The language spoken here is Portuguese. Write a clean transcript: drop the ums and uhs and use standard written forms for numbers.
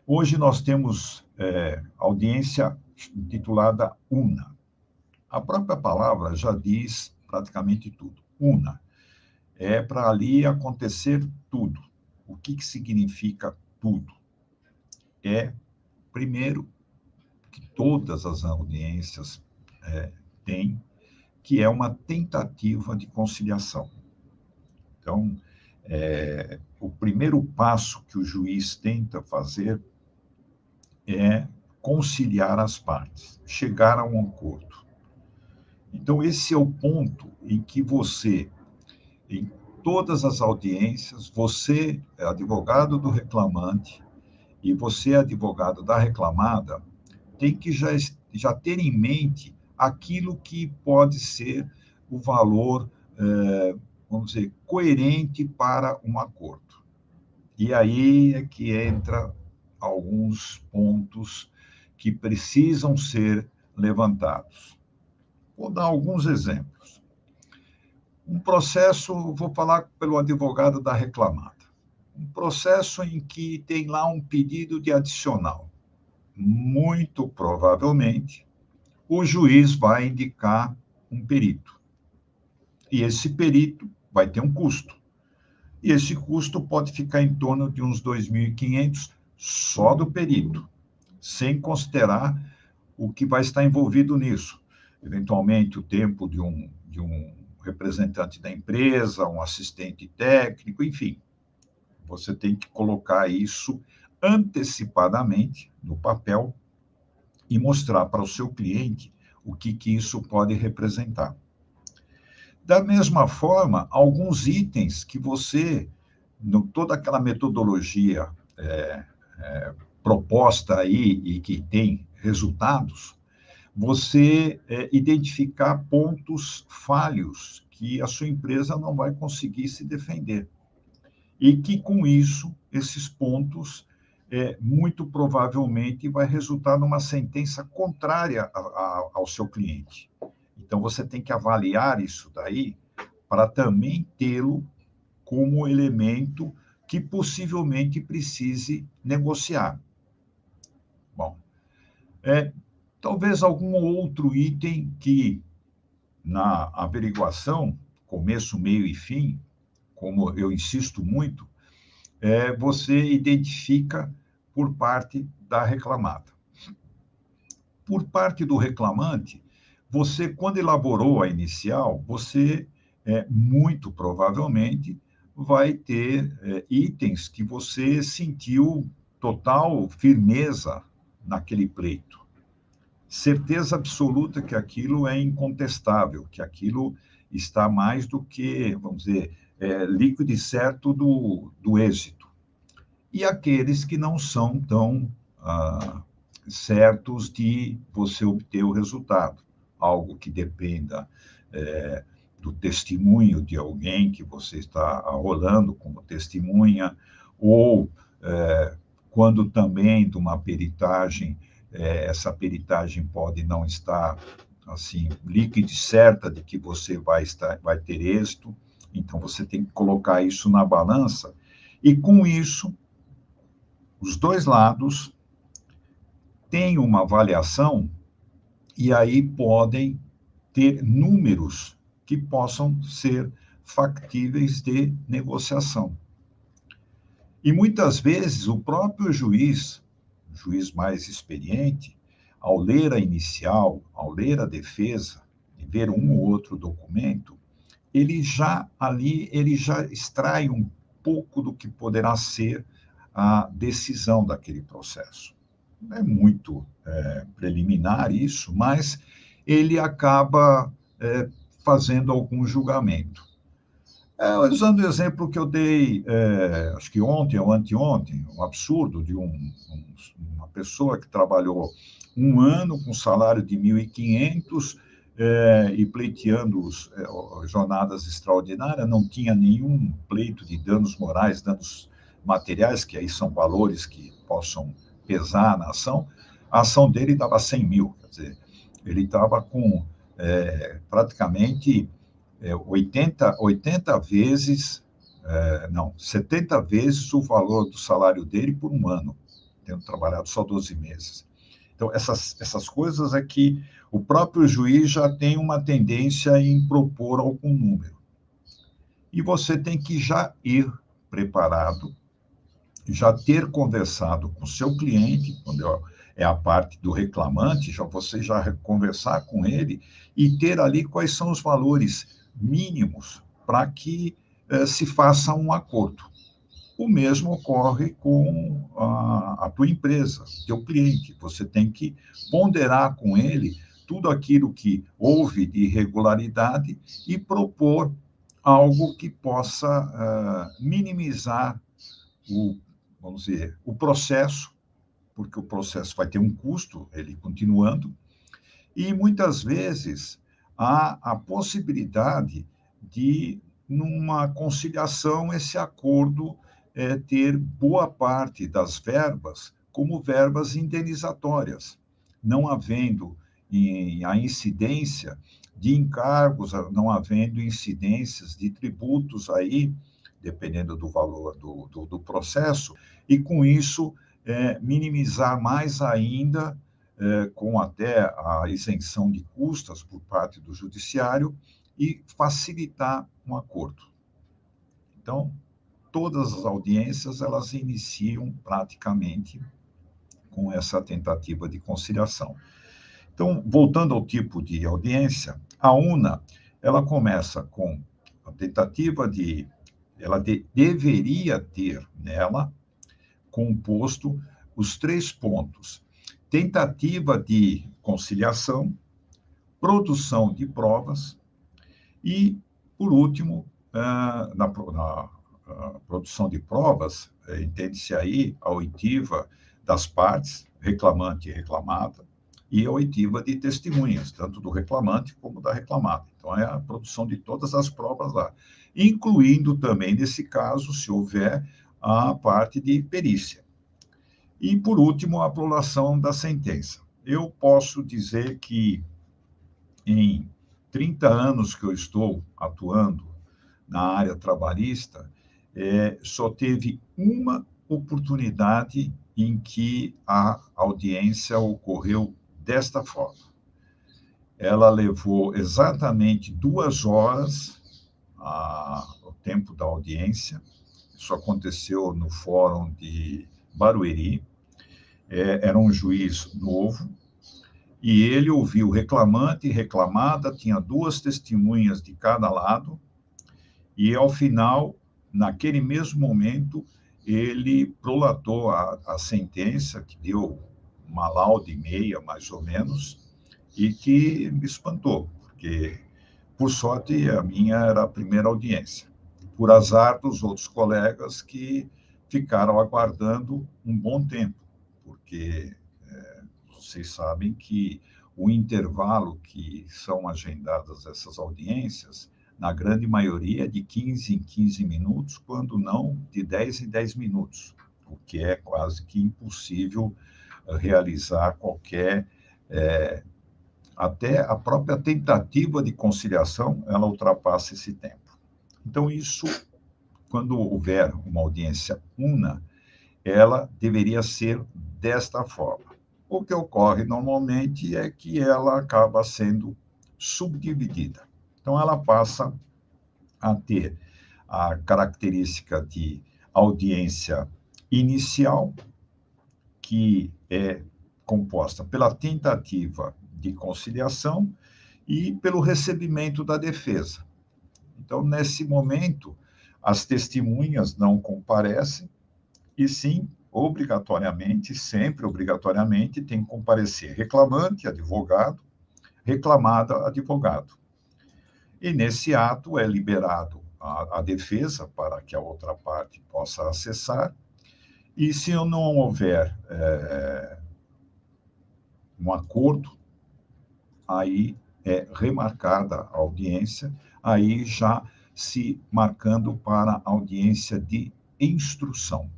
Hoje nós temos audiência titulada una. A própria palavra já diz praticamente tudo. Una. É para ali acontecer tudo. O que significa tudo? É, primeiro, que todas as audiências têm, que é uma tentativa de conciliação. Então, o primeiro passo que o juiz tenta fazer é conciliar as partes, chegar a um acordo. Então, esse é o ponto em que você, em todas as audiências, você é advogado do reclamante e você é advogado da reclamada, tem que já ter em mente aquilo que pode ser o valor, vamos dizer, coerente para um acordo. E aí é que entra alguns pontos que precisam ser levantados. Vou dar alguns exemplos. Um processo, vou falar pelo advogado da reclamada. Um processo em que tem lá um pedido de adicional. Muito provavelmente, o juiz vai indicar um perito. E esse perito vai ter um custo. E esse custo pode ficar em torno de uns 2.500 só do perito, sem considerar o que vai estar envolvido nisso. Eventualmente, o tempo de um representante da empresa, um assistente técnico, enfim. Você tem que colocar isso antecipadamente no papel e mostrar para o seu cliente o que isso pode representar. Da mesma forma, alguns itens que você, toda aquela metodologia proposta aí e que tem resultados, você identificar pontos falhos que a sua empresa não vai conseguir se defender. E que, com isso, esses pontos, muito provavelmente, vai resultar numa sentença contrária ao seu cliente. Então, você tem que avaliar isso daí para também tê-lo como elemento que possivelmente precise negociar. Bom, talvez algum outro item que, na averiguação, começo, meio e fim, como eu insisto muito, você identifica por parte da reclamada. Por parte do reclamante, você, quando elaborou a inicial, você, muito provavelmente, vai ter itens que você sentiu total firmeza naquele pleito. Certeza absoluta que aquilo é incontestável, que aquilo está mais do que, vamos dizer, líquido e certo do êxito. E aqueles que não são tão certos de você obter o resultado. Algo que dependa do testemunho de alguém que você está arrolando como testemunha, ou quando também de uma peritagem, essa peritagem pode não estar assim, líquida e certa de que você vai ter êxito. Então, você tem que colocar isso na balança, e com isso, os dois lados têm uma avaliação, e aí podem ter números que possam ser factíveis de negociação. E muitas vezes o próprio juiz mais experiente, ao ler a inicial, ao ler a defesa, e ver um ou outro documento, ele já extrai um pouco do que poderá ser a decisão daquele processo. Não é muito preliminar isso, mas ele acaba fazendo algum julgamento. Usando o exemplo que eu dei, acho que ontem ou anteontem, um absurdo de uma pessoa que trabalhou um ano com salário de 1.500 e pleiteando jornadas extraordinárias, não tinha nenhum pleito de danos morais, danos materiais, que aí são valores que possam pesar na ação. A ação dele dava 100 mil, quer dizer, ele estava com praticamente 80 vezes, 70 vezes o valor do salário dele por um ano. tendo trabalhado só 12 meses. Então, essas coisas é que o próprio juiz já tem uma tendência em propor algum número. E você tem que já ir preparado, já ter conversado com o seu cliente, quando é a parte do reclamante, você já conversar com ele e ter ali quais são os valores mínimos para que se faça um acordo. O mesmo ocorre com a tua empresa, teu cliente. Você tem que ponderar com ele tudo aquilo que houve de irregularidade e propor algo que possa minimizar vamos dizer, o processo, porque o processo vai ter um custo, ele continuando, e muitas vezes há a possibilidade de, numa conciliação, esse acordo ter boa parte das verbas como verbas indenizatórias, não havendo a incidência de encargos, não havendo incidências de tributos aí, dependendo do valor do processo, e com isso minimizar mais ainda, com até a isenção de custas por parte do judiciário e facilitar um acordo. Então, todas as audiências, elas iniciam praticamente com essa tentativa de conciliação. Então, voltando ao tipo de audiência, a UNA, ela começa com a tentativa de... Ela deveria ter nela composto os 3 pontos: tentativa de conciliação, produção de provas e, por último, na produção de provas, entende-se aí a oitiva das partes, reclamante e reclamada, e a oitiva de testemunhas, tanto do reclamante como da reclamada. Então, é a produção de todas as provas lá, incluindo também, nesse caso, se houver, a parte de perícia. E, por último, a aprovação da sentença. Eu posso dizer que, em 30 anos que eu estou atuando na área trabalhista, só teve uma oportunidade em que a audiência ocorreu desta forma. Ela levou exatamente 2 horas, o tempo da audiência. Isso aconteceu no Fórum de Barueri. Era um juiz novo, e ele ouviu reclamante e reclamada, tinha 2 testemunhas de cada lado, e, ao final, naquele mesmo momento, ele prolatou a sentença, que deu uma laude e meia, mais ou menos, e que me espantou, porque, por sorte, a minha era a primeira audiência. Por azar dos outros colegas que ficaram aguardando um bom tempo, porque vocês sabem que o intervalo que são agendadas essas audiências, na grande maioria, é de 15 em 15 minutos, quando não de 10 em 10 minutos, o que é quase que impossível realizar qualquer... até a própria tentativa de conciliação, ela ultrapassa esse tempo. Então, isso, quando houver uma audiência una, ela deveria ser desta forma. O que ocorre normalmente é que ela acaba sendo subdividida. Então, ela passa a ter a característica de audiência inicial, que é composta pela tentativa de conciliação e pelo recebimento da defesa. Então, nesse momento, as testemunhas não comparecem, e sim, obrigatoriamente, sempre obrigatoriamente, tem que comparecer reclamante, advogado, reclamada, advogado. E, nesse ato, é liberado a defesa para que a outra parte possa acessar, e, se não houver um acordo, aí é remarcada a audiência, aí já se marcando para a audiência de instrução.